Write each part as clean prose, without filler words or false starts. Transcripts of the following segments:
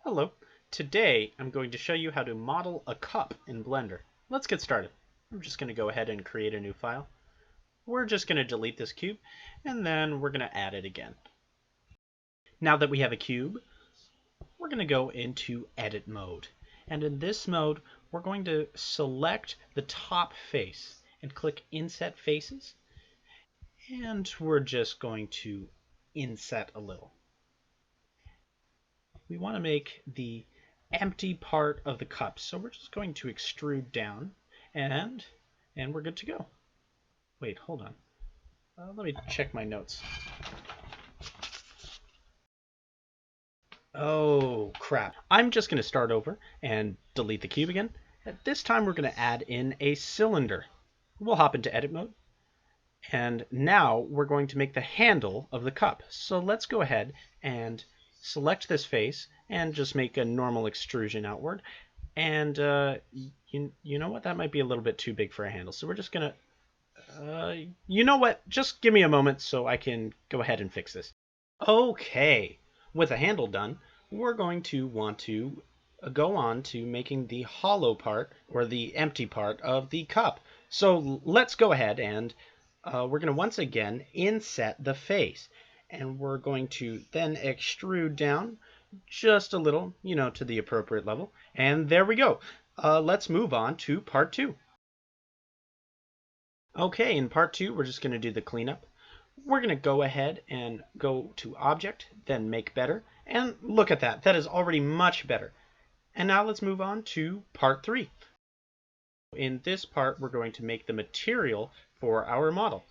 Hello. Today I'm going to show you how to model a cup in Blender. Let's get started. I'm just going to go ahead and create a new file. We're just going to delete this cube and then we're going to add it again. Now that we have a cube, we're going to go into edit mode. And in this mode, we're going to select the top face and click inset faces. And we're just going to inset a little. We want to make the empty part of the cup. So we're just going to extrude down and we're good to go. Wait, hold on. Let me check my notes. Oh, crap. I'm just going to start over and delete the cube again. At this time, we're going to add in a cylinder. We'll hop into edit mode. And now we're going to make the handle of the cup. So let's go ahead and select this face and just make a normal extrusion outward. And you know what? That might be a little bit too big for a handle. So we're just going to, you know what? Just give me a moment so I can go ahead and fix this. Okay, with a handle done, we're going to want to go on to making the hollow part or the empty part of the cup. So let's go ahead and we're going to once again inset the face. And we're going to then extrude down just a little, to the appropriate level. And there we go. Let's move on to part 2. Okay, in part 2, we're just going to do the cleanup. We're going to go ahead and go to Object, then Make Better. And look at that. That is already much better. And now let's move on to part 3. In this part, we're going to make the material for our model.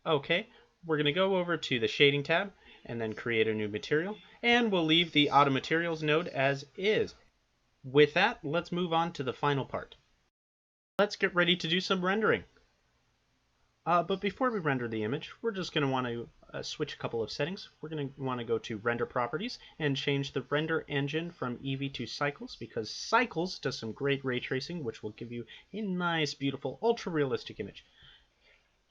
Okay, we're going to go over to the Shading tab and then create a new material. And we'll leave the Auto Materials node as is. With that, let's move on to the final part. Let's get ready to do some rendering. But before we render the image, we're just going to want to switch a couple of settings. We're going to want to go to Render Properties and change the render engine from Eevee to Cycles, because Cycles does some great ray tracing, which will give you a nice, beautiful, ultra-realistic image.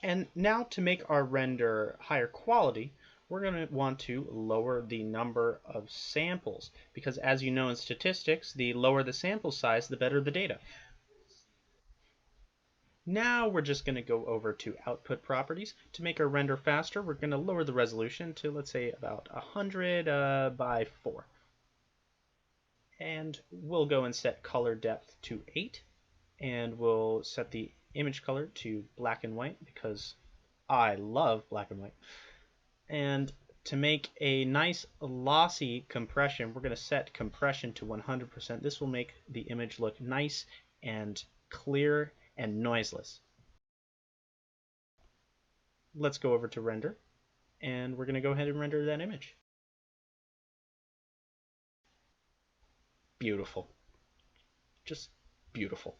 And now to make our render higher quality, we're going to want to lower the number of samples, because as you know in statistics, the lower the sample size, the better the data. Now we're just going to go over to Output Properties. To make our render faster, we're going to lower the resolution to, let's say, about 100 by 4. And we'll go and set color depth to 8. And we'll set the image color to black and white, because I love black and white. And to make a nice lossy compression, we're going to set compression to 100%. This will make the image look nice and clear and noiseless. Let's go over to render, and we're going to go ahead and render that image. Beautiful. Just beautiful.